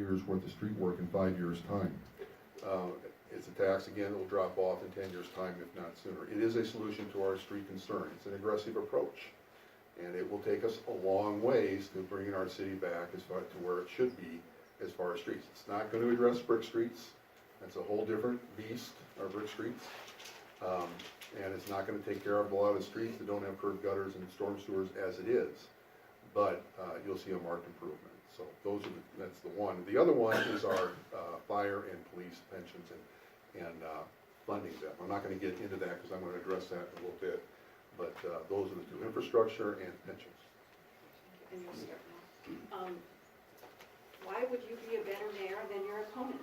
years worth of street work in 5 years' time. It's a tax, again, that will drop off in 10 years' time, if not sooner. It is a solution to our street concern. It's an aggressive approach. And it will take us a long ways to bring our city back as far to where it should be as far as streets. It's not going to address brick streets. That's a whole different beast, our brick streets. And it's not going to take care of a lot of streets that don't have curb gutters and storm sewers as it is. But you'll see a marked improvement. So that's the one. The other one is our fire and police pensions and funding them. I'm not going to get into that because I'm going to address that in a little bit. But those are the two, infrastructure and pensions. And you'll start now. Why would you be a better mayor than your opponent?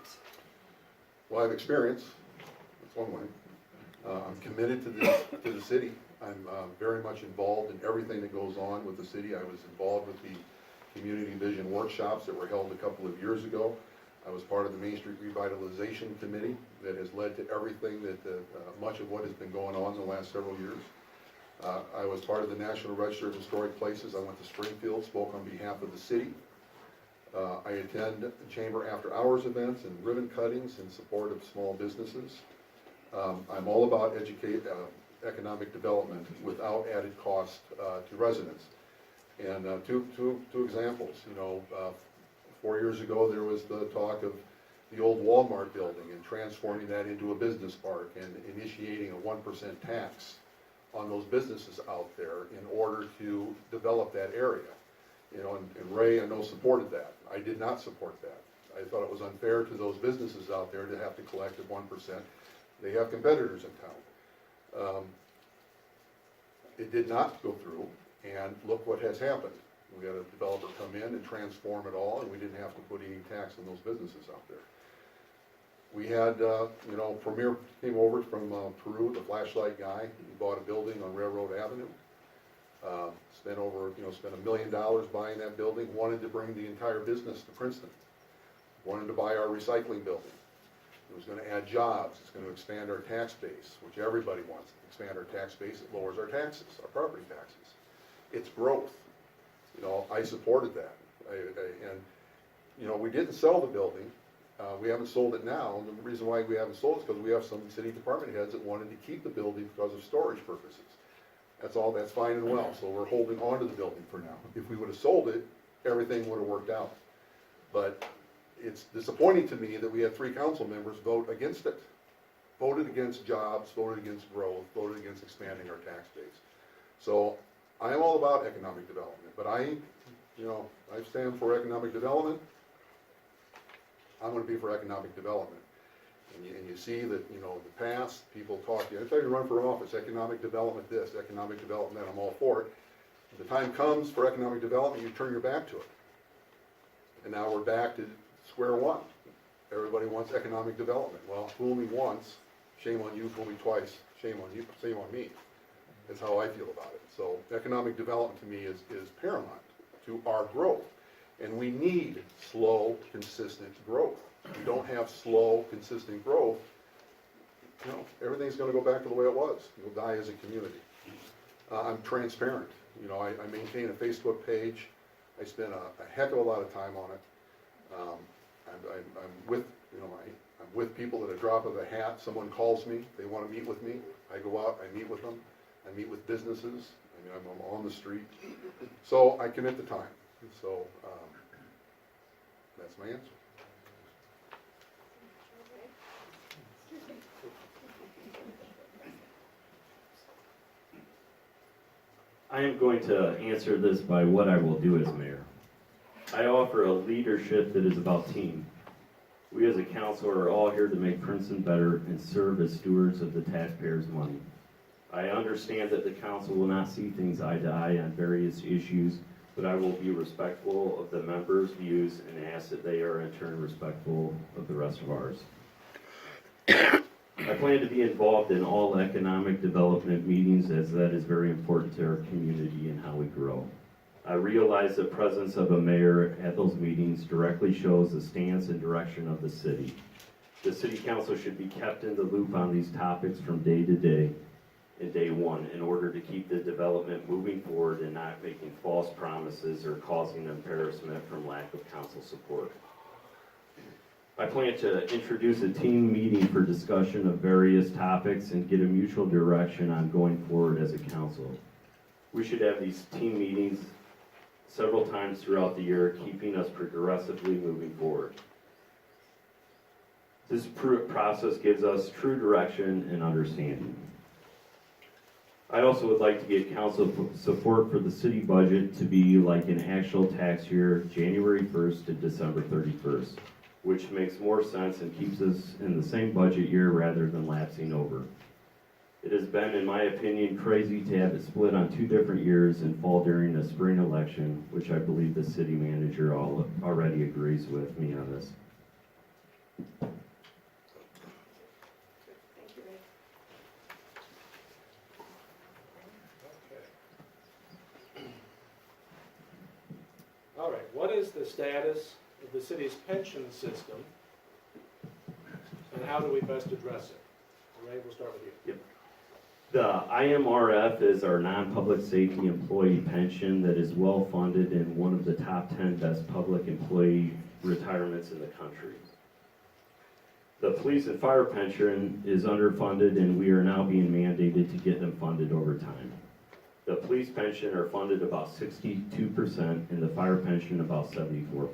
Well, I have experience. That's one way. I'm committed to the city. I'm very much involved in everything that goes on with the city. I was involved with the community vision workshops that were held a couple of years ago. I was part of the Main Street Revitalization Committee that has led to everything that, much of what has been going on in the last several years. I was part of the National Register of Historic Places. I went to Springfield, spoke on behalf of the city. I attend chamber after hours events and ribbon cuttings in support of small businesses. I'm all about economic development without added cost to residents. And two examples, 4 years ago there was the talk of the old Walmart building and transforming that into a business park and initiating a 1% tax on those businesses out there in order to develop that area. And Ray, I know, supported that. I did not support that. I thought it was unfair to those businesses out there to have to collect at 1%. They have competitors in town. It did not go through, and look what has happened. We had a developer come in and transform it all, and we didn't have to put any tax on those businesses out there. We had, Premier came over from Peru, the flashlight guy. He bought a building on Railroad Avenue. Spent $1 million buying that building. Wanted to bring the entire business to Princeton. Wanted to buy our recycling building. It was going to add jobs. It's going to expand our tax base, which everybody wants. Expand our tax base. It lowers our taxes, our property taxes. It's growth. I supported that. We didn't sell the building. We haven't sold it now. And the reason why we haven't sold it is because we have some city department heads that wanted to keep the building because of storage purposes. That's all. That's fine and well. So we're holding on to the building for now. If we would have sold it, everything would have worked out. But it's disappointing to me that we had 3 council members vote against it. Voted against jobs, voted against growth, voted against expanding our tax base. So I am all about economic development, but I stand for economic development. I'm going to be for economic development. And you see that, in the past, people talk, I tell you to run for office, economic development this, economic development that, I'm all for it. When the time comes for economic development, you turn your back to it. And now we're back to square one. Everybody wants economic development. Well, fool me once, shame on you, fool me twice, shame on you, shame on me. That's how I feel about it. So economic development to me is paramount to our growth. And we need slow, consistent growth. If you don't have slow, consistent growth, everything's going to go back to the way it was. You'll die as a community. I'm transparent. I maintain a Facebook page. I spend a heck of a lot of time on it. I'm with people at a drop of a hat. Someone calls me. They want to meet with me. I go out. I meet with them. I meet with businesses. I'm on the street. So I commit the time. So that's my answer. I am going to answer this by what I will do as mayor. I offer a leadership that is about team. We as a council are all here to make Princeton better and serve as stewards of the taxpayers' money. I understand that the council will not see things eye to eye on various issues, but I will be respectful of the members' views and ask that they are in turn respectful of the rest of ours. I plan to be involved in all economic development meetings, as that is very important to our community and how we grow. I realize the presence of a mayor at those meetings directly shows the stance and direction of the city. The city council should be kept in the loop on these topics from day to day and day one in order to keep the development moving forward and not making false promises or causing embarrassment from lack of council support. I plan to introduce a team meeting for discussion of various topics and get a mutual direction on going forward as a council. We should have these team meetings several times throughout the year, keeping us progressively moving forward. This process gives us true direction and understanding. I also would like to get council support for the city budget to be like an actual tax year, January 1st to December 31st, which makes more sense and keeps us in the same budget year rather than lapsing over. It has been, in my opinion, crazy to have it split on 2 different years and fall during a spring election, which I believe the city manager already agrees with me on this. Thank you, Ray. Okay. All right, what is the status of the city's pension system, and how do we best address it? Ray, we'll start with you. The IMRF is our non-public safety employee pension that is well-funded and one of the top 10 best public employee retirements in the country. The police and fire pension is underfunded, and we are now being mandated to get them funded over time. The police pension are funded about 62% and the fire pension about 74%.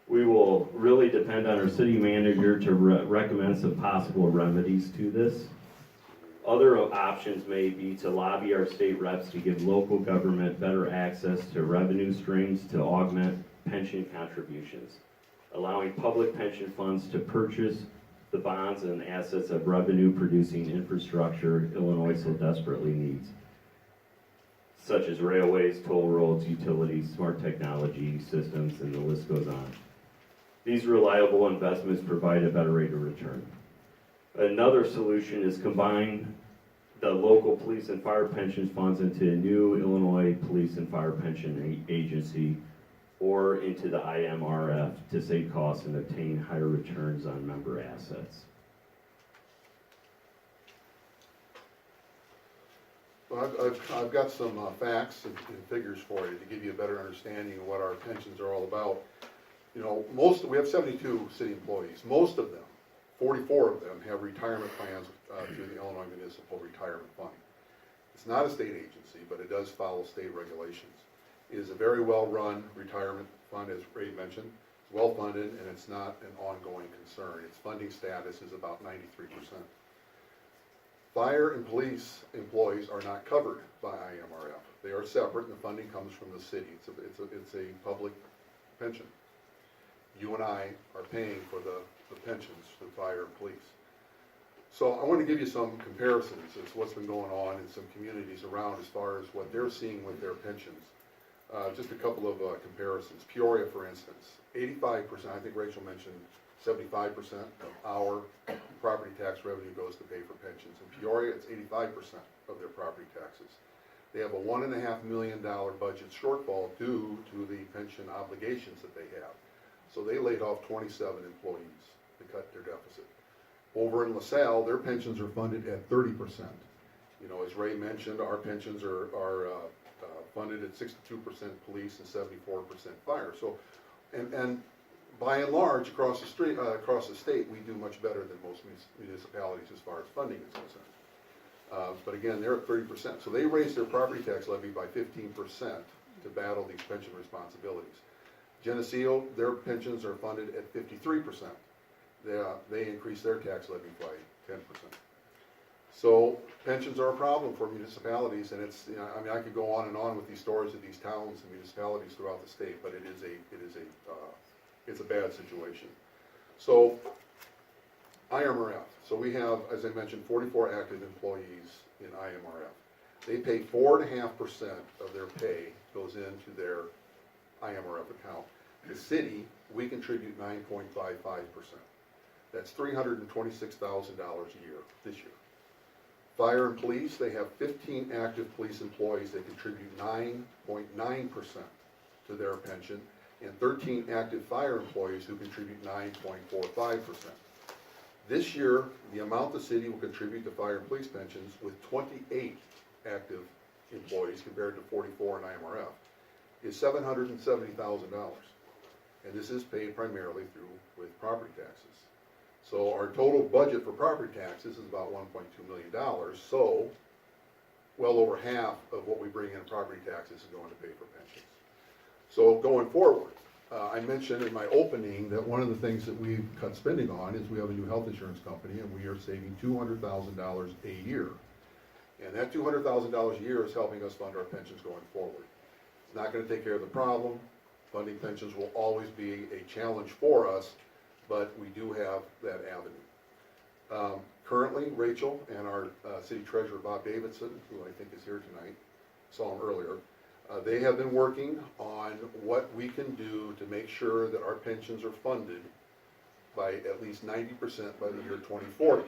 We will really depend on our city manager to recommend some possible remedies to this. Other options may be to lobby our state reps to give local government better access to revenue streams to augment pension contributions, allowing public pension funds to purchase the bonds and assets of revenue-producing infrastructure Illinois so desperately needs, such as railways, toll roads, utilities, smart technology systems, and the list goes on. These reliable investments provide a better rate of return. Another solution is combine the local police and fire pension funds into a new Illinois Police and Fire Pension Agency or into the IMRF to save costs and obtain higher returns on member assets. Well, I've got some facts and figures for you to give you a better understanding of what our pensions are all about. You know, we have 72 city employees. Most of them, 44 of them, have retirement plans through the Illinois Municipal Retirement Fund. It's not a state agency, but it does follow state regulations. It is a very well-run retirement fund, as Ray mentioned. It's well-funded, and it's not an ongoing concern. Its funding status is about 93%. Fire and police employees are not covered by IMRF. They are separate, and the funding comes from the city. It's a public pension. You and I are paying for the pensions for fire and police. So I want to give you some comparisons as to what's been going on in some communities around as far as what they're seeing with their pensions. Just a couple of comparisons. Peoria, for instance, 85%, I think Rachel mentioned 75% of our property tax revenue goes to pay for pensions. In Peoria, it's 85% of their property taxes. They have a $1.5 million budget shortfall due to the pension obligations that they have. So they laid off 27 employees to cut their deficit. Over in LaSalle, their pensions are funded at 30%. You know, as Ray mentioned, our pensions are funded at 62% police and 74% fire. So, and by and large, across the state, we do much better than most municipalities as far as funding is concerned. But again, they're at 30%. So they raised their property tax levy by 15% to battle these pension responsibilities. Geneseo, their pensions are funded at 53%. They increased their tax levy by 10%. So pensions are a problem for municipalities, and it's, you know, I mean, I could go on and on with these stories of these towns and municipalities throughout the state, but it's a bad situation. So IMRF. So we have, as I mentioned, 44 active employees in IMRF. They pay 4.5% of their pay goes into their IMRF account. The city, we contribute 9.55%. That's $326,000 a year this year. Fire and police, they have 15 active police employees. They contribute 9.9% to their pension, and 13 active fire employees who contribute 9.45%. This year, the amount the city will contribute to fire and police pensions with 28 active employees compared to 44 in IMRF is $770,000. and this is paid primarily with property taxes. So our total budget for property taxes is about $1.2 million, so well over half of what we bring in property taxes is going to pay for pensions. So going forward, I mentioned in my opening that one of the things that we've cut spending on is we have a new health insurance company, and we are saving $200,000 a year. And that $200,000 a year is helping us fund our pensions going forward. It's not going to take care of the problem. Funding pensions will always be a challenge for us, but we do have that avenue. Currently, Rachel and our city treasurer, Bob Davidson, who I think is here tonight, saw him earlier, they have been working on what we can do to make sure that our pensions are funded by at least 90% by the year 2040.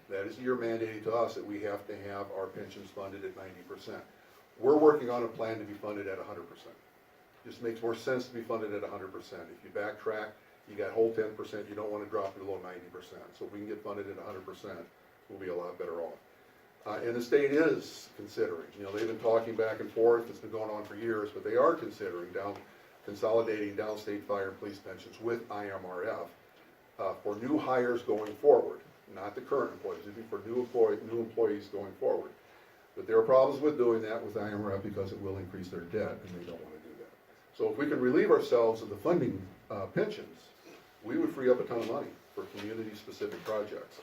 That is the year mandated to us that we have to have our pensions funded at 90%. We're working on a plan to be funded at 100%. Just makes more sense to be funded at 100%. If you backtrack, you got whole 10%, you don't want to drop below 90%. So if we can get funded at 100%, we'll be a lot better off. And the state is considering, they've been talking back and forth, it's been going on for years, but they are considering consolidating downstate fire and police pensions with IMRF for new hires going forward, not the current employees, it'd be for new employees going forward. But there are problems with doing that with IMRF because it will increase their debt, and they don't want to do that. So if we can relieve ourselves of the funding pensions, we would free up a ton of money for community-specific projects,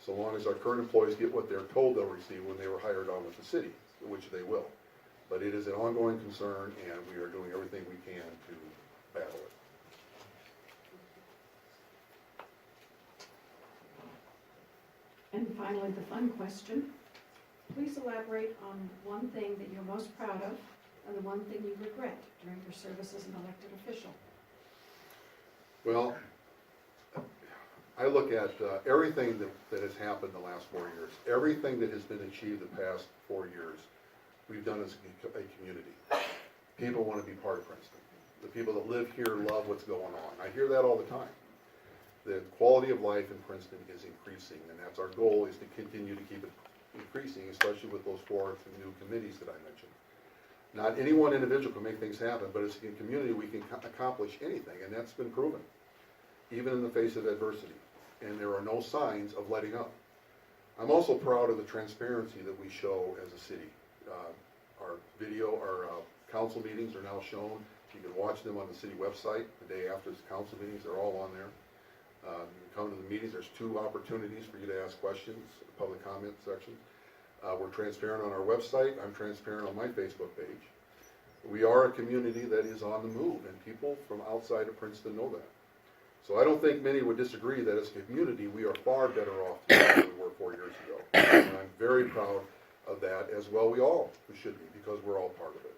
so long as our current employees get what they're told they'll receive when they were hired on with the city, which they will. But it is an ongoing concern, and we are doing everything we can to battle it. And finally, the fun question. Please elaborate on one thing that you're most proud of and the one thing you regret during your service as an elected official. Well, I look at everything that has happened the last 4 years, everything that has been achieved the past 4 years, we've done as a community. People want to be part of Princeton. The people that live here love what's going on. I hear that all the time. The quality of life in Princeton is increasing, and that's our goal, is to continue to keep it increasing, especially with those 4 new committees that I mentioned. Not any one individual can make things happen, but as a community we can accomplish anything, and that's been proven, even in the face of adversity. And there are no signs of letting up. I'm also proud of the transparency that we show as a city. Our council meetings are now shown. You can watch them on the city website the day after the council meetings. They're all on there. You can come to the meetings. There's 2 opportunities for you to ask questions, public comment section. We're transparent on our website. I'm transparent on my Facebook page. We are a community that is on the move, and people from outside of Princeton know that. So I don't think many would disagree that as a community, we are far better off today than we were 4 years ago. And I'm very proud of that, as well we should be, because we're all part of it.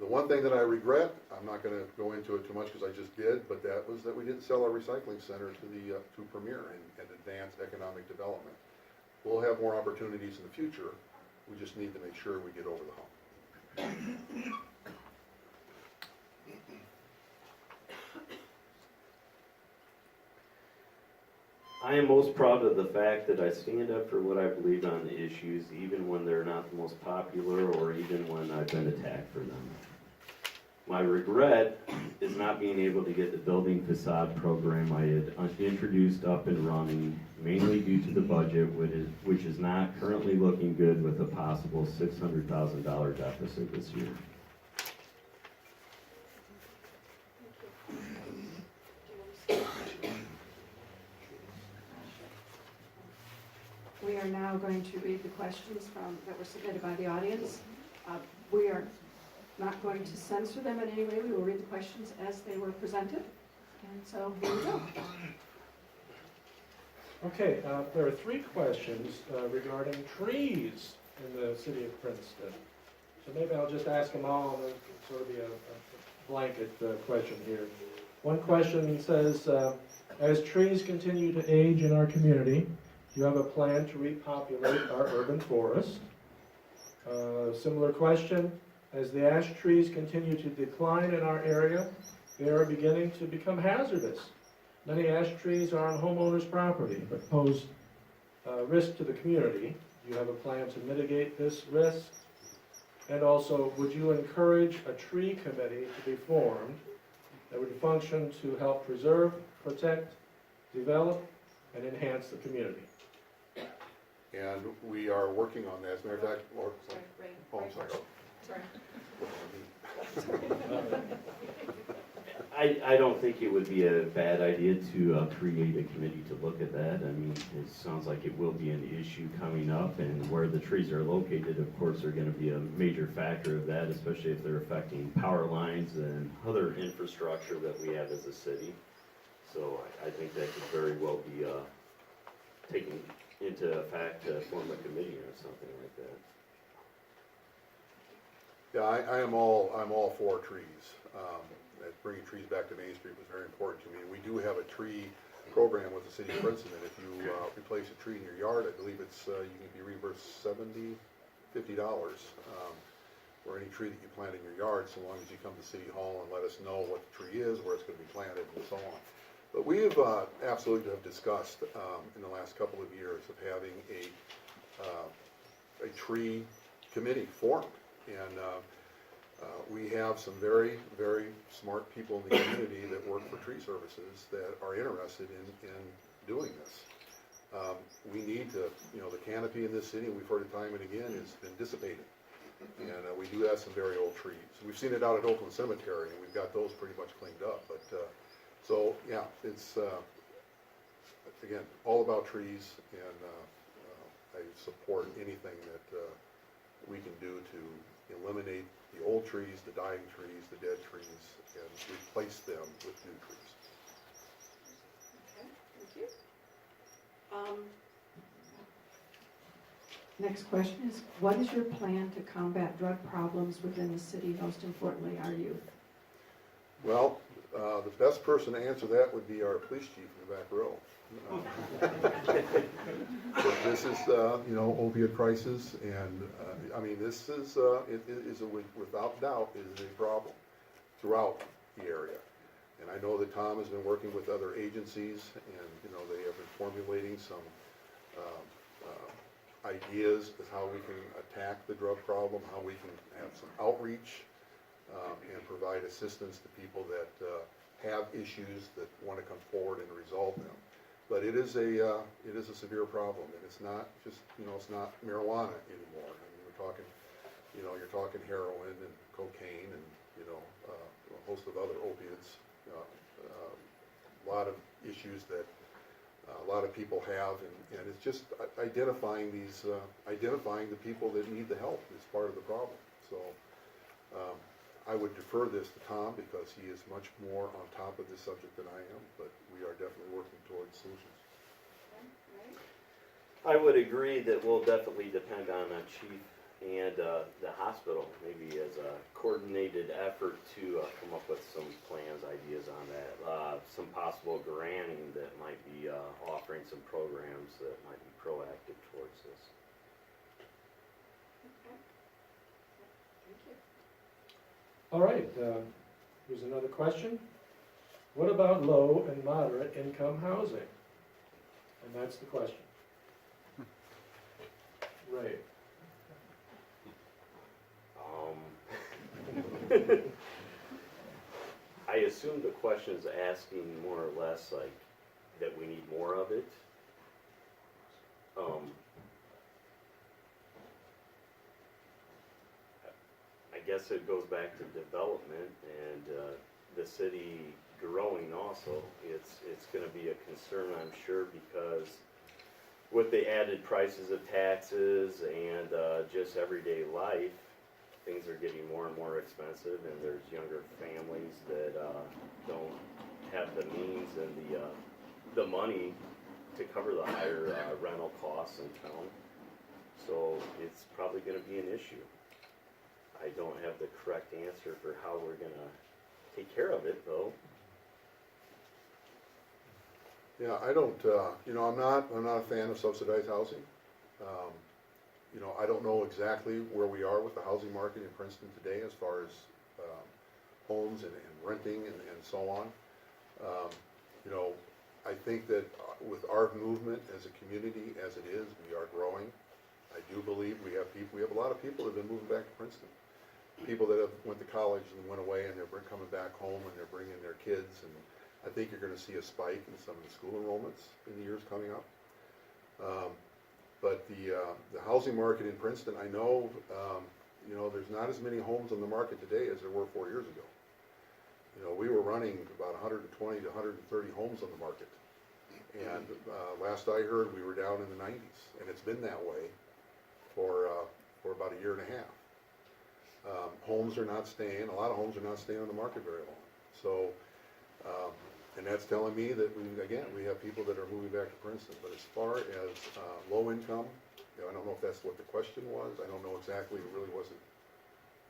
The one thing that I regret, I'm not going to go into it too much because I just did, but that was that we didn't sell our recycling center to Premier and advance economic development. We'll have more opportunities in the future. We just need to make sure we get over the hump. I am most proud of the fact that I stand up for what I believe on the issues, even when they're not the most popular or even when I've been attacked for them. My regret is not being able to get the building facade program I had introduced up and running, mainly due to the budget, which is not currently looking good with a possible $600,000 deficit this year. We are now going to read the questions that were submitted by the audience. We are not going to censor them in any way. We will read the questions as they were presented. And so here we go. Okay, there are 3 questions regarding trees in the city of Princeton. So maybe I'll just ask them all, and sort of be a blanket question here. One question says, as trees continue to age in our community, do you have a plan to repopulate our urban forest? Similar question, as the ash trees continue to decline in our area, they are beginning to become hazardous. Many ash trees are on homeowners' property, but pose risk to the community. Do you have a plan to mitigate this risk? And also, would you encourage a tree committee to be formed that would function to help preserve, protect, develop, and enhance the community. And we are working on that. As a matter of fact, or, Sorry, Ray. oh, I'm sorry. Sorry. I don't think it would be a bad idea to create a committee to look at that. I mean, it sounds like it will be an issue coming up, and where the trees are located, of course, are gonna be a major factor of that, especially if they're affecting power lines and other infrastructure that we have as a city. So I think that could very well be taken into effect to form a committee or something like that. Yeah, I'm all for trees. That bringing trees back to Main Street was very important to me. And we do have a tree program with the city of Princeton, and if you replace a tree in your yard, I believe it's, you can be reimbursed $50 for any tree that you plant in your yard, so long as you come to City Hall and let us know what the tree is, where it's gonna be planted, and so on. But we have absolutely have discussed in the last couple of years of having a tree committee formed. And we have some very, very smart people in the community that work for tree services that are interested in doing this. We need to, the canopy in this city, we've heard it time and again, has been dissipated. And we do have some very old trees. We've seen it out at Oakland Cemetery, and we've got those pretty much cleaned up. But so, yeah, it's, again, all about trees, and I support anything that we can do to eliminate the old trees, the dying trees, the dead trees, and replace them with new trees. Okay, thank you. Next question is, what is your plan to combat drug problems within the city, most importantly, our youth? Well, the best person to answer that would be our police chief in the back row. But this is, opioid crisis, and, I mean, this is, without doubt, is a problem throughout the area. And I know that Tom has been working with other agencies, and, they have been formulating some ideas as how we can attack the drug problem, how we can have some outreach, and provide assistance to people that have issues that want to come forward and resolve them. But it is a severe problem, and it's not just, it's not marijuana anymore. I mean, we're talking, you're talking heroin and cocaine and, a host of other opiates. A lot of issues that a lot of people have, and it's just identifying the people that need the help is part of the problem. So I would defer this to Tom because he is much more on top of this subject than I am, but we are definitely working towards solutions. I would agree that we'll definitely depend on a chief and the hospital, maybe as a coordinated effort to come up with some plans, ideas on that. Some possible granting that might be offering some programs that might be proactive towards this. Okay. Thank you. All right, here's another question. What about low and moderate income housing? And that's the question. Ray. I assume the question is asking more or less like that we need more of it. I guess it goes back to development and the city growing also. It's going to be a concern, I'm sure, because with the added prices of taxes and just everyday life, things are getting more and more expensive, and there's younger families that don't have the means and the money to cover the higher rental costs in town. So it's probably going to be an issue. I don't have the correct answer for how we're going to take care of it, though. Yeah, I don't, I'm not a fan of subsidized housing. I don't know exactly where we are with the housing market in Princeton today as far as homes and renting and so on. I think that with our movement as a community as it is, we are growing. I do believe we have a lot of people that have been moving back to Princeton. people that have went to college and went away and they're coming back home and they're bringing their kids, and I think you're gonna see a spike in some of the school enrollments in the years coming up. But the housing market in Princeton, I know, you know, there's not as many homes on the market today as there were 4 years ago. You know, we were running about 120 to 130 homes on the market. And last I heard, we were down in the 90s, and it's been that way for about a year and a half. Homes are not staying, a lot of homes are not staying on the market very long. So, and that's telling me that we have people that are moving back to Princeton. But as far as low income, you know, I don't know if that's what the question was. I don't know exactly, it really wasn't,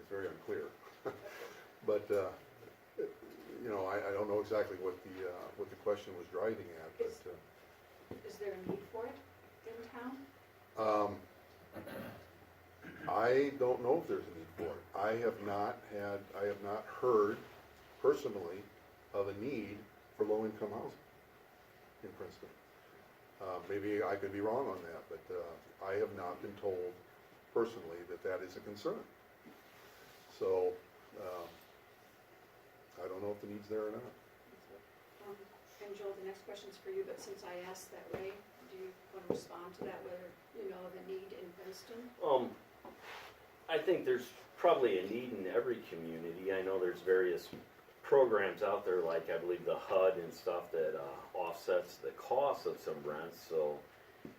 it's very unclear. But, you know, I don't know exactly what the question was driving at. But, Is there a need for it in town? I don't know if there's a need for it. I have not heard personally of a need for low-income housing in Princeton. Maybe I could be wrong on that, but I have not been told personally that is a concern. So I don't know if the need's there or not. And Joel, the next question's for you, but since I asked that, Ray, do you want to respond to that, whether you know the need in Princeton? I think there's probably a need in every community. I know there's various programs out there, like I believe the HUD and stuff that offsets the cost of some rents, so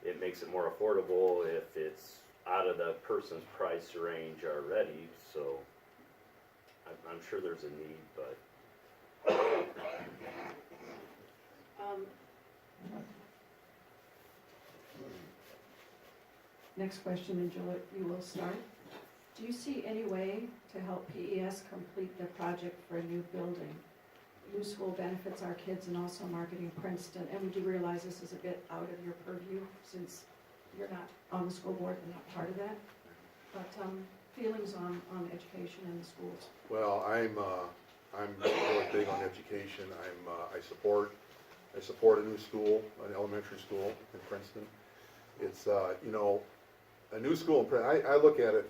it makes it more affordable if it's out of the person's price range already. So I'm sure there's a need, but Next question, and Joel, you will start. Do you see any way to help PES complete the project for a new building? New school benefits our kids and also marketing Princeton. And we do realize this is a bit out of your purview since you're not on the school board and not part of that. But feelings on education in the schools? Well, I'm really big on education. I support a new school, an elementary school in Princeton. It's you know, a new school in Princeton. I look at it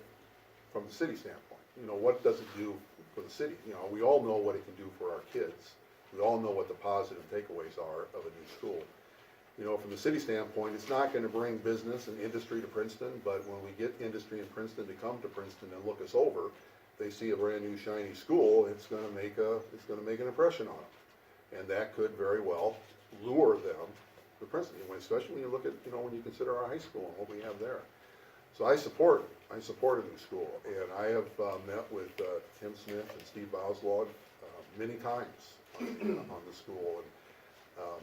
from the city standpoint. You know, what does it do for the city? You know, we all know what it can do for our kids. We all know what the positive takeaways are of a new school. You know, from the city standpoint, it's not going to bring business and industry to Princeton, but when we get industry in Princeton to come to Princeton and look us over, they see a brand new shiny school, it's going to make an impression on them. And that could very well lure them to Princeton, especially when you look at, you know, when you consider our high school and what we have there. So I support a new school, and I have met with Tim Smith and Steve Boslog many times on the school, and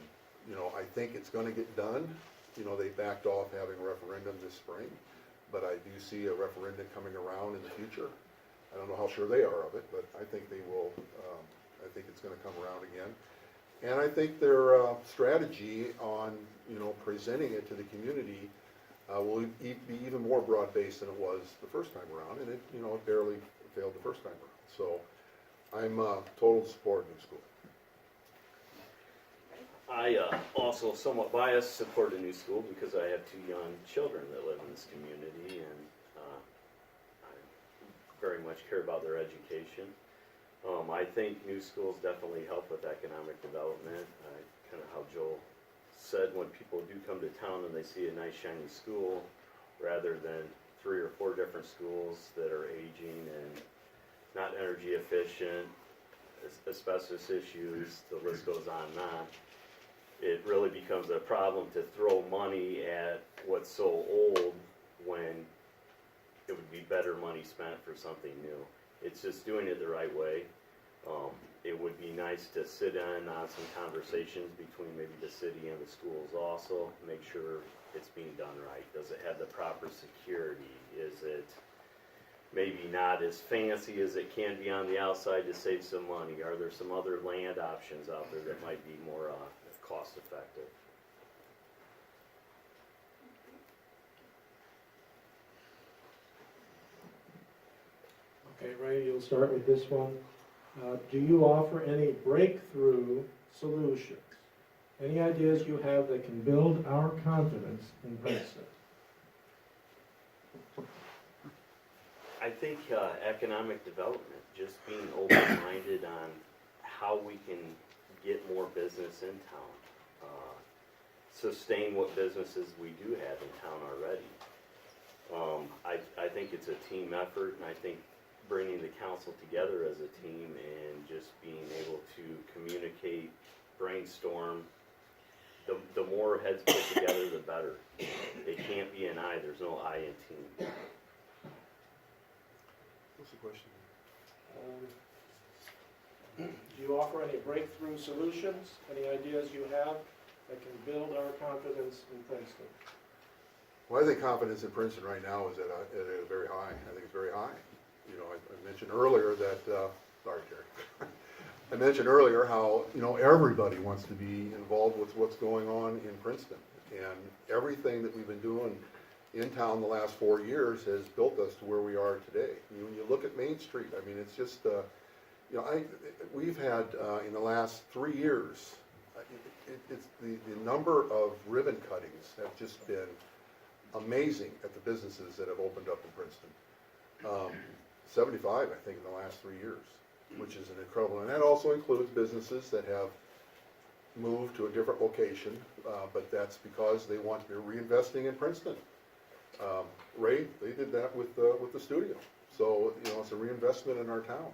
you know, I think it's going to get done. You know, they backed off having a referendum this spring, but I do see a referendum coming around in the future. I don't know how sure they are of it, but I think they will. I think it's going to come around again, and I think their strategy on, you know, presenting it to the community will be even more broad-based than it was the first time around, and it, you know, it barely failed the first time around. So I'm total support of new school. I also somewhat biased support a new school because I have 2 young children that live in this community, and I very much care about their education. I think new schools definitely help with economic development. Kind of how Joel said, when people do come to town and they see a nice shiny school, rather than 3 or 4 different schools that are aging and not energy efficient, asbestos issues, the list goes on and on. It really becomes a problem to throw money at what's so old when it would be better money spent for something new. It's just doing it the right way. It would be nice to sit in on some conversations between maybe the city and the schools also, make sure it's being done right. Does it have the proper security? Is it maybe not as fancy as it can be on the outside to save some money? Are there some other land options out there that might be more cost effective? Okay, Ray, you'll start with this one. Do you offer any breakthrough solutions? Any ideas you have that can build our confidence in Princeton? I think economic development, just being open-minded on how we can get more business in town, sustain what businesses we do have in town already. I think it's a team effort, and I think bringing the council together as a team and just being able to communicate, brainstorm, the more heads put together, the better. It can't be an I, there's no I in team. What's the question? Do you offer any breakthrough solutions, any ideas you have that can build our confidence in Princeton? Well, I think confidence in Princeton right now is at a very high. I think it's very high. You know, I mentioned earlier that, sorry, Terry. I mentioned earlier how, you know, everybody wants to be involved with what's going on in Princeton. And everything that we've been doing in town the last 4 years has built us to where we are today. When you look at Main Street, I mean, it's just, you know, we've had, in the last 3 years, it's the number of ribbon cuttings have just been amazing at the businesses that have opened up in Princeton. 75, I think, in the last 3 years, which is an incredible, and that also includes businesses that have moved to a different location, but that's because they want, they're reinvesting in Princeton. Ray, they did that with the studio, so, you know, it's a reinvestment in our town.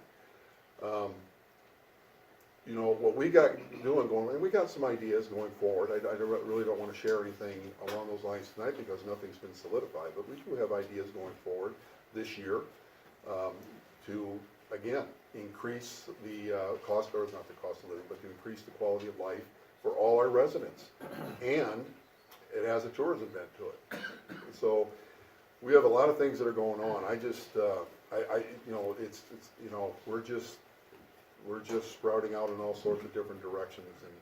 You know, what we got doing going, and we got some ideas going forward. I really don't want to share anything along those lines tonight because nothing's been solidified, but we do have ideas going forward this year to, again, increase the cost, or not the cost of living, but to increase the quality of life for all our residents. And it has a tourism bent to it. So we have a lot of things that are going on. I just, you know, it's you know, we're just sprouting out in all sorts of different directions, and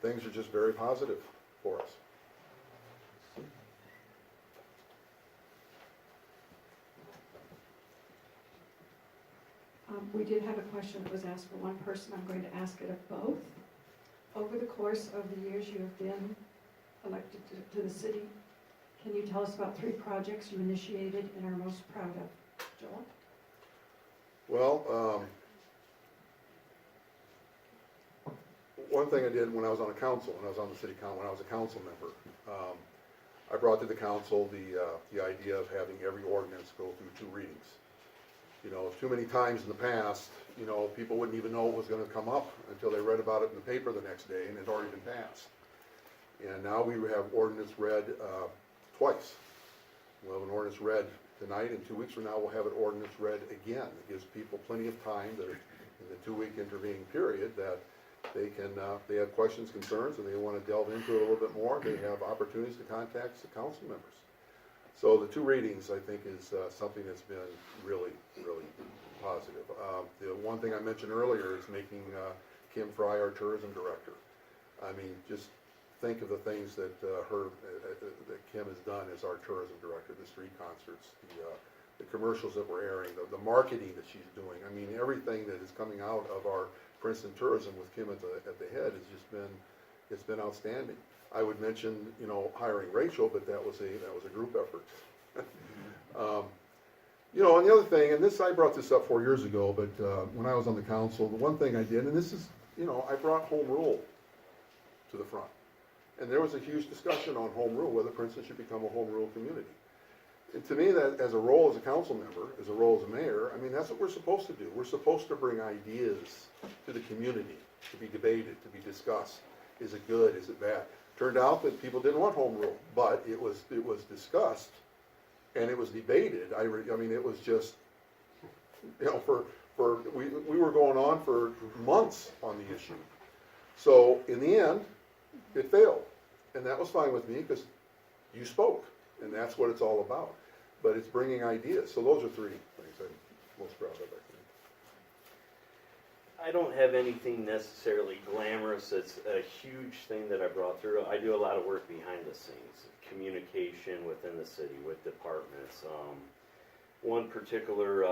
things are just very positive for us. We did have a question that was asked for one person. I'm going to ask it of both. Over the course of the years you have been elected to the city, can you tell us about 3 projects you initiated and are most proud of? Joel? Well, one thing I did when I was on the council, when I was on the city council, when I was a council member, I brought to the council the idea of having every ordinance go through 2 readings. You know, too many times in the past, you know, people wouldn't even know it was going to come up until they read about it in the paper the next day, and it had already been passed. And now we have ordinance read twice. We'll have an ordinance read tonight, and 2 weeks from now we'll have an ordinance read again. It gives people plenty of time that in the 2-week intervening period that they can, they have questions, concerns, and they want to delve into it a little bit more. They have opportunities to contact the council members. So the 2 readings, I think, is something that's been really, really positive. The one thing I mentioned earlier is making Kim Fry our tourism director. I mean, just think of the things that that Kim has done as our tourism director, the street concerts, the commercials that we're airing, the marketing that she's doing. I mean, everything that is coming out of our Princeton tourism with Kim at the head has just been, it's been outstanding. I would mention, you know, hiring Rachel, but that was a group effort. You know, and the other thing, and this, I brought this up 4 years ago, but when I was on the council, the one thing I did, and this is, you know, I brought home rule to the front. And there was a huge discussion on home rule, whether Princeton should become a home rule community. And to me, that as a role as a council member, as a role as a mayor, I mean, that's what we're supposed to do. We're supposed to bring ideas to the community, to be debated, to be discussed. Is it good? Is it bad? Turned out that people didn't want home rule, but it was discussed and it was debated. I mean, it was just, you know, we were going on for months on the issue. So in the end, it failed, and that was fine with me because you spoke, and that's what it's all about. But it's bringing ideas. So those are 3 things I'm most proud of, I think. I don't have anything necessarily glamorous. It's a huge thing that I brought through. I do a lot of work behind the scenes, communication within the city with departments. One particular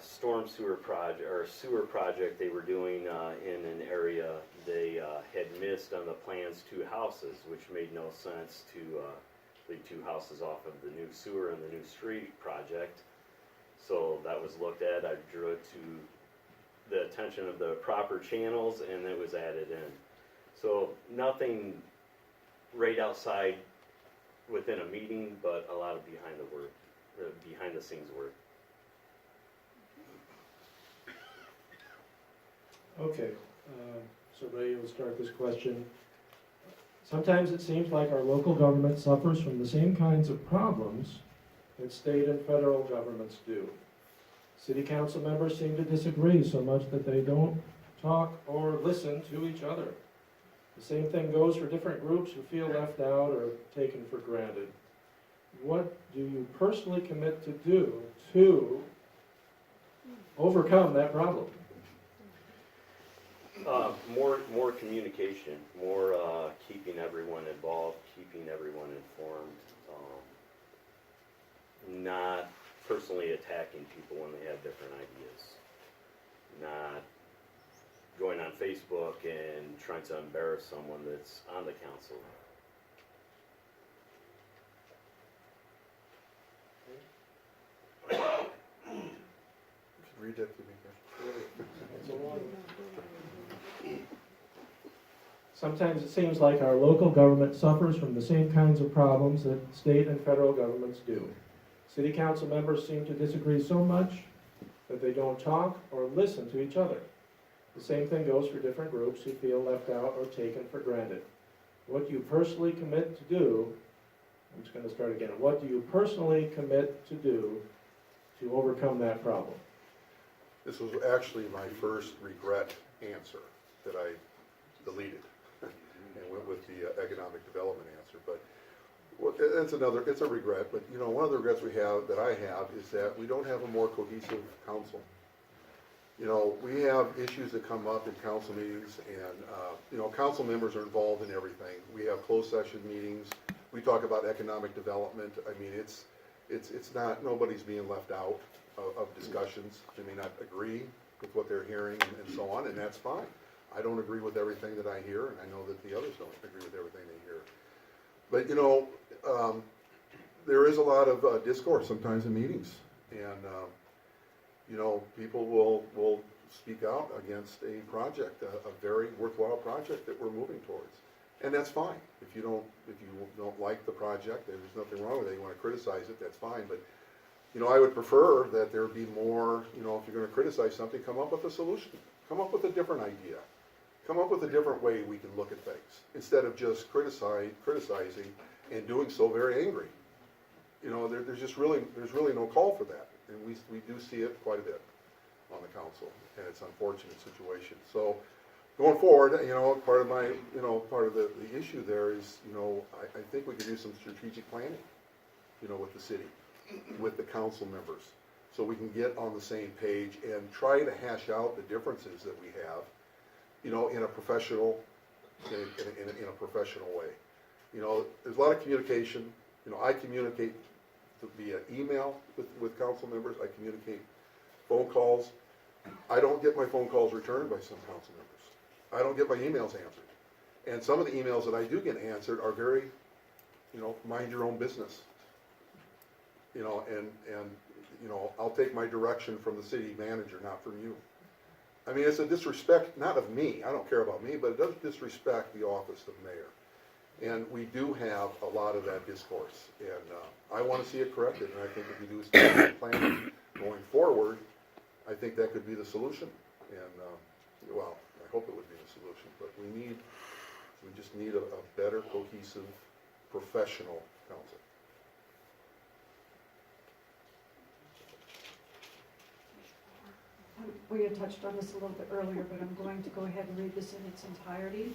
storm sewer project, or sewer project they were doing in an area, they had missed on the plans 2 houses, which made no sense to leave 2 houses off of the new sewer and the new street project. So that was looked at, I drew it to the attention of the proper channels, and it was added in. So nothing right outside within a meeting, but a lot of behind the scenes work. Okay, so Ray will start this question. Sometimes it seems like our local government suffers from the same kinds of problems that state and federal governments do. City council members seem to disagree so much that they don't talk or listen to each other. The same thing goes for different groups who feel left out or taken for granted. What do you personally commit to do to overcome that problem? More communication, more keeping everyone involved, keeping everyone informed, not personally attacking people when they have different ideas, not going on Facebook and trying to embarrass someone that's on the council. Read that to me, That's a long one. Sometimes it seems like our local government suffers from the same kinds of problems that state and federal governments do. City council members seem to disagree so much that they don't talk or listen to each other. The same thing goes for different groups who feel left out or taken for granted. What do you personally commit to do? I'm just going to start again. What do you personally commit to do to overcome that problem? This was actually my first regret answer that I deleted and went with the economic development answer. But it's a regret, but you know, one of the regrets that I have is that we don't have a more cohesive council. You know, we have issues that come up in council meetings, and you know, council members are involved in everything. We have closed session meetings. We talk about economic development. I mean, it's not, nobody's being left out of discussions. They may not agree with what they're hearing and so on, and that's fine. I don't agree with everything that I hear, and I know that the others don't agree with everything they hear. But you know, there is a lot of discourse sometimes in meetings, and you know, people will speak out against a project, a very worthwhile project that we're moving towards, and that's fine. If you don't like the project, there's nothing wrong with it. You want to criticize it, that's fine. But you know, I would prefer that there be more. You know, if you're going to criticize something, come up with a solution. Come up with a different idea. Come up with a different way we can look at things, instead of just criticizing and doing so very angry. You know, there's really no call for that, and we do see it quite a bit on the council, and it's an unfortunate situation. So going forward, you know, part of the issue there is, you know, I think we could do some strategic planning, you know, with the city, with the council members, so we can get on the same page and try to hash out the differences that we have, you know, in a professional way. You know, there's a lot of communication. You know, I communicate via email with council members. I communicate phone calls. I don't get my phone calls returned by some council members. I don't get my emails answered. And some of the emails that I do get answered are very, you know, mind your own business. You know, and you know, I'll take my direction from the city manager, not from you. I mean, it's a disrespect, not of me, I don't care about me, but it does disrespect the office of mayor. And we do have a lot of that discourse, and I want to see it corrected, and I think if we do a strategic plan going forward, I think that could be the solution. And, well, I hope it would be the solution, but we just need a better, cohesive, professional council. We had touched on this a little bit earlier, but I'm going to go ahead and read this in its entirety.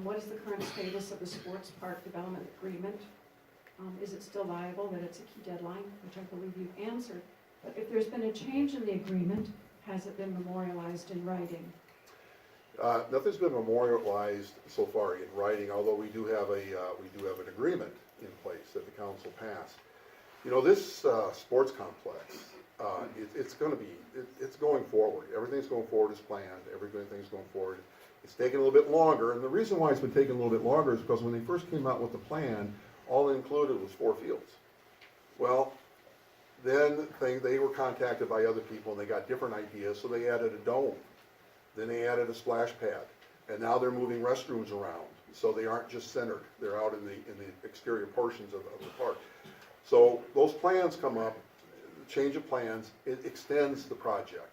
What is the current status of the sports park development agreement? Is it still viable that it's a key deadline, which I believe you've answered? But if there's been a change in the agreement, has it been memorialized in writing? Nothing's been memorialized so far in writing, although we do have an agreement in place that the council passed. You know, this sports complex, it's going forward. Everything's going forward as planned. Everything's going forward. It's taken a little bit longer, and the reason why it's been taking a little bit longer is because when they first came out with the plan, all it included was 4 fields. Well, Then they were contacted by other people and they got different ideas, so they added a dome. Then they added a splash pad, and now they're moving restrooms around, so they aren't just centered. They're out in the exterior portions of the park. So those plans come up, change of plans, it extends the project.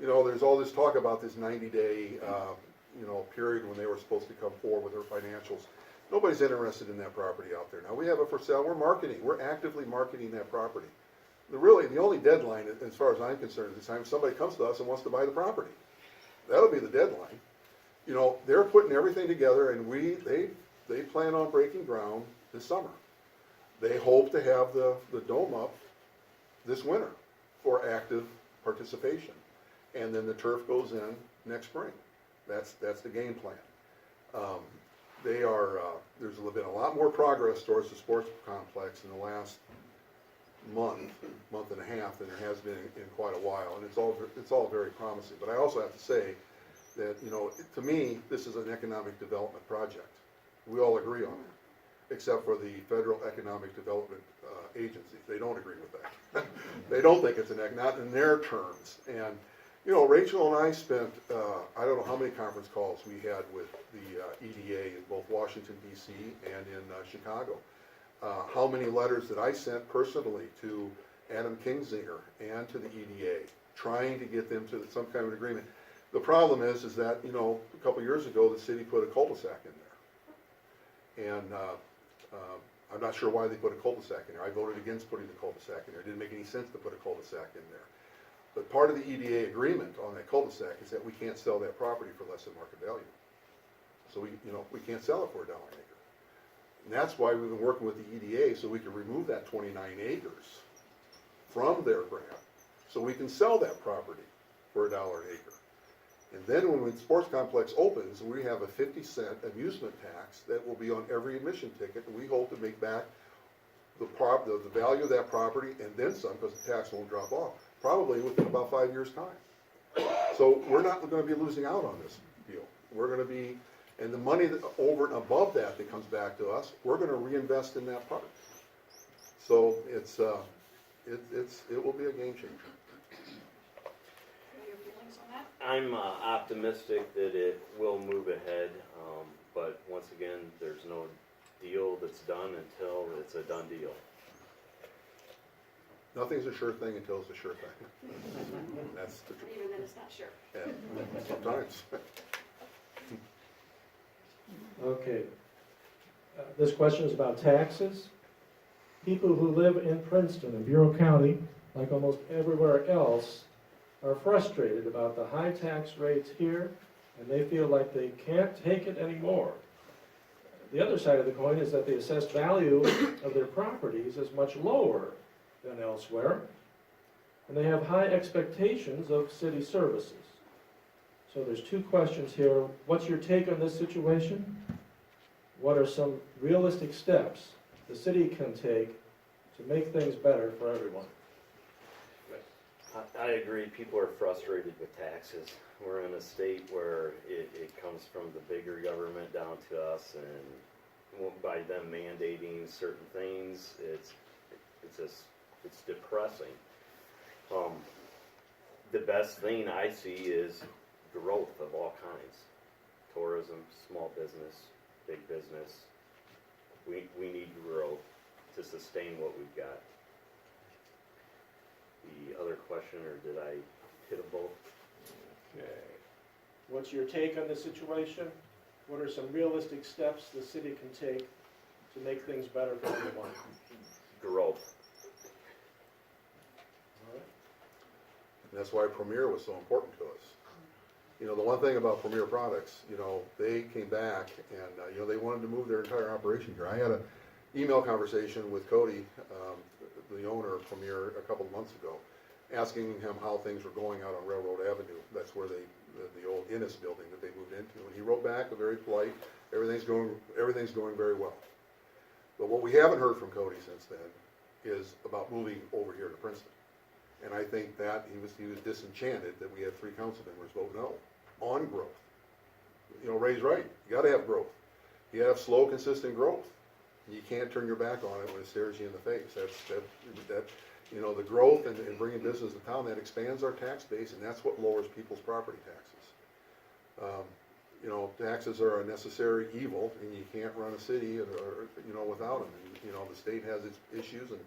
You know, there's all this talk about this 90-day, period when they were supposed to come forward with their financials. Nobody's interested in that property out there. Now, we have it for sale, we're actively marketing that property. The only deadline, as far as I'm concerned, is the time somebody comes to us and wants to buy the property. That'll be the deadline. You know, they're putting everything together, and they plan on breaking ground this summer. They hope to have the dome up this winter for active participation. And then the turf goes in next spring. That's the game plan. There's been a lot more progress towards the sports complex in the last month and a half than there has been in quite a while, and it's all very promising. But I also have to say that, to me, this is an economic development project. We all agree on that, except for the Federal Economic Development Agency. They don't agree with that. They don't think it's not in their terms. And Rachel and I spent, I don't know how many conference calls we had with the EDA in both Washington, D.C. and in Chicago. How many letters that I sent personally to Adam Kingsinger and to the EDA, trying to get them to some kind of agreement. The problem is that, a couple years ago, the city put a cul-de-sac in there. And I'm not sure why they put a cul-de-sac in there. I voted against putting the cul-de-sac in there. It didn't make any sense to put a cul-de-sac in there. But part of the EDA agreement on that cul-de-sac is that we can't sell that property for less than market value. So we can't sell it for $1 an acre. And that's why we've been working with the EDA, so we can remove that 29 acres from their grant, so we can sell that property for $1 an acre. And then when the sports complex opens, we have a 50-cent amusement tax that will be on every admission ticket, and we hope to make back the value of that property and then some, because the tax won't drop off, probably within about 5 years' time. So we're not going to be losing out on this deal. We're going to be, and the money over and above that comes back to us, we're going to reinvest in that park. So it will be a game changer. What are your feelings on that? I'm optimistic that it will move ahead, but once again, there's no deal that's done until it's a done deal. Nothing's a sure thing until it's a sure thing. That's the truth. Even then, it's not sure. Yeah, sometimes. Okay. This question is about taxes. People who live in Princeton and Bureau County, like almost everywhere else, are frustrated about the high tax rates here, and they feel like they can't take it anymore. The other side of the coin is that the assessed value of their properties is much lower than elsewhere, and they have high expectations of city services. So there's two questions here. What's your take on this situation? What are some realistic steps the city can take to make things better for everyone? I agree, people are frustrated with taxes. We're in a state where it comes from the bigger government down to us, and by them mandating certain things, it's depressing. The best thing I see is growth of all kinds. Tourism, small business, big business. We need growth to sustain what we've got. The other question, or did I hit them both? Okay. What's your take on the situation? What are some realistic steps the city can take to make things better for everyone? Growth. All right. And that's why Premier was so important to us. The one thing about Premier Products, they came back and, they wanted to move their entire operation here. I had an email conversation with Cody, the owner of Premier, a couple of months ago, asking him how things were going out on Railroad Avenue. That's where the old Innis building that they moved into. And he wrote back, very polite, everything's going very well. But what we haven't heard from Cody since then is about moving over here to Princeton. And I think that he was disenchanted that we had 3 council members vote no on growth. Ray's right. You got to have growth. You got to have slow, consistent growth. You can't turn your back on it when it stares you in the face. You know, the growth and bringing business to town, that expands our tax base, and that's what lowers people's property taxes. You know, taxes are a necessary evil, and you can't run a city or you know, without them. And, you know, the state has its issues, and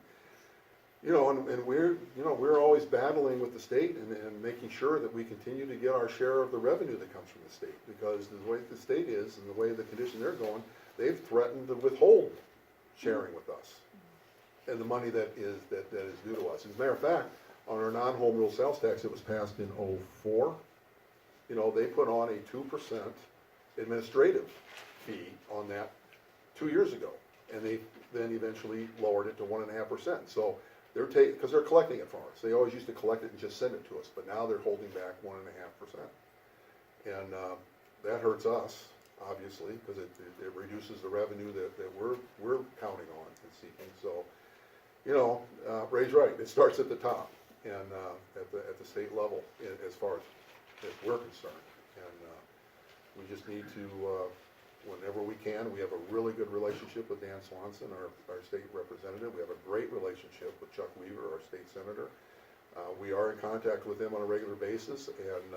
you know, and we're always battling with the state and making sure that we continue to get our share of the revenue that comes from the state, because the way the state is and the way the condition they're going, they've threatened to withhold sharing with us and the money that is due to us. As a matter of fact, on our non-home rule sales tax that was passed in '04, you know, they put on a 2% administrative fee on that 2 years ago, and they then eventually lowered it to 1.5%. So they're because they're collecting it from us. They always used to collect it and just send it to us, but now they're holding back 1.5%, and that hurts us obviously, because it reduces the revenue that we're counting on and seeking. So, you know, Ray's right. It starts at the top and at the state level as far as we're concerned, and we just need to, whenever we can. We have a really good relationship with Dan Swanson, our state representative. We have a great relationship with Chuck Weaver, our state senator. We are in contact with him on a regular basis, and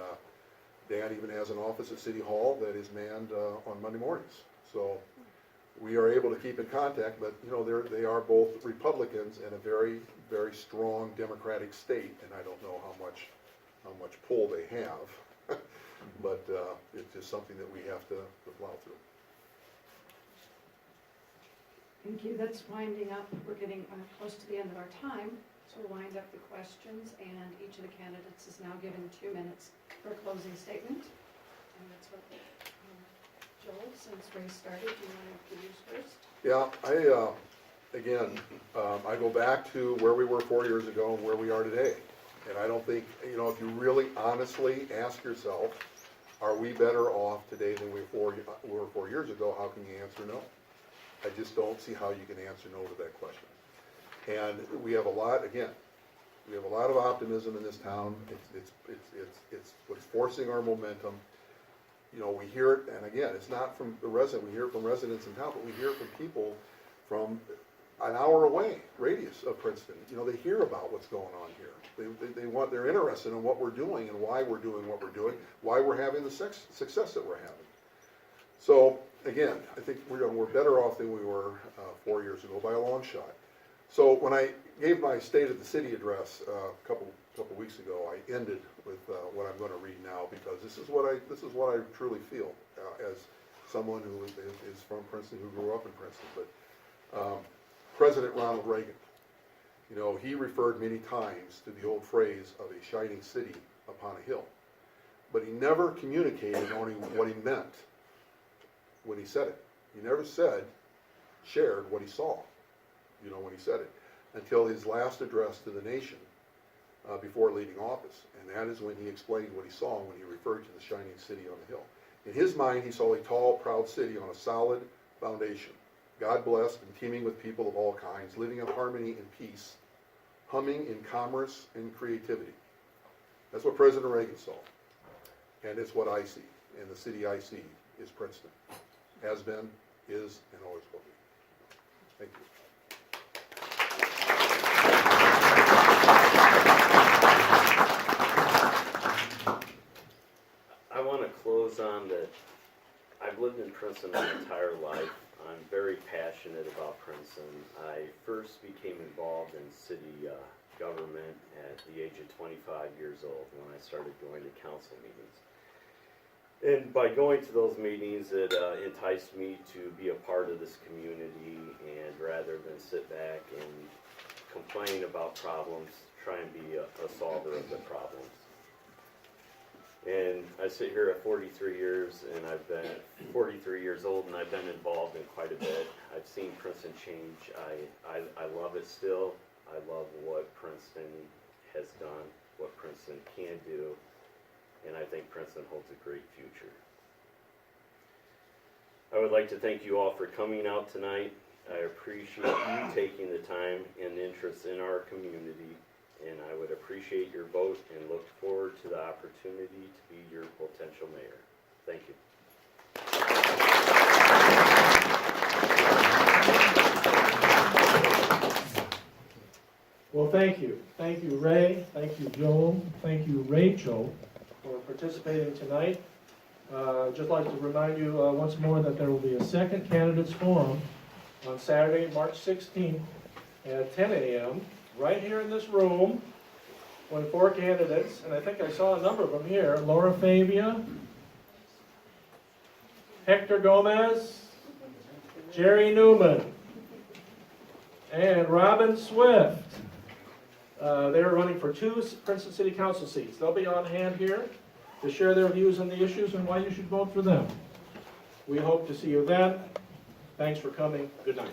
Dan even has an office at City Hall that is manned on Monday mornings. So we are able to keep in contact, but you know, they are both Republicans in a very, very strong Democratic state, and I don't know how much pull they have, but it's just something that we have to plow through. Thank you. That's winding up. We're getting close to the end of our time, so we'll wind up the questions, and each of the candidates is now given 2 minutes for a closing statement. And that's what, Joel, since Ray started, do you want to do yours first? Yeah, again, I go back to where we were 4 years ago and where we are today. And I don't think, you know, if you really honestly ask yourself, are we better off today than we were 4 years ago, how can you answer no? I just don't see how you can answer no to that question. And we have a lot, again, we have a lot of optimism in this town. It's what's forcing our momentum. You know, we hear it, and again, it's not from the resident, we hear it from residents in town, but we hear it from people from an hour away radius of Princeton. You know, they hear about what's going on here. They're interested in what we're doing and why we're doing what we're doing, why we're having the success that we're having. So again, I think we're better off than we were 4 years ago by a long shot. So when I gave my State of the City address a couple weeks ago, I ended with what I'm going to read now, because this is what I truly feel as someone who is from Princeton, who grew up in Princeton. But President Ronald Reagan, you know, he referred many times to the old phrase of a shining city upon a hill, but he never communicated on what he meant when he said it. He never shared what he saw, you know, when he said it, until his last address to the nation before leaving office. And that is when he explained what he saw when he referred to the shining city on the hill. In his mind, he saw a tall, proud city on a solid foundation, God blessed and teeming with people of all kinds, living in harmony and peace, humming in commerce and creativity. That's what President Reagan saw. And it's what I see. And the city I see is Princeton. Has been, is, and always will be. Thank you. I want to close on that. I've lived in Princeton my entire life. I'm very passionate about Princeton. I first became involved in city government at the age of 25 years old when I started going to council meetings. And by going to those meetings, it enticed me to be a part of this community, and rather than sit back and complain about problems, try and be a solver of the problems. And I sit here at 43 years, and I've been 43 years old, and I've been involved in quite a bit. I've seen Princeton change. I love it still. I love what Princeton has done, what Princeton can do, and I think Princeton holds a great future. I would like to thank you all for coming out tonight. I appreciate you taking the time and interest in our community, and I would appreciate your vote and look forward to the opportunity to be your potential mayor. Thank you. Well, Well, thank you. Thank you, Ray. Thank you, Joel. Thank you, Rachel, for participating tonight. Just like to remind you once more that there will be a second candidates forum on Saturday, March 16th at 10 a.m. right here in this room. 24 candidates, and I think I saw a number of them here. Laura Fabia, Hector Gomez, Jerry Newman, and Robin Swift. They're running for 2 Princeton City Council seats. They'll be on hand here to share their views on the issues and why you should vote for them. We hope to see you then. Thanks for coming. Good night.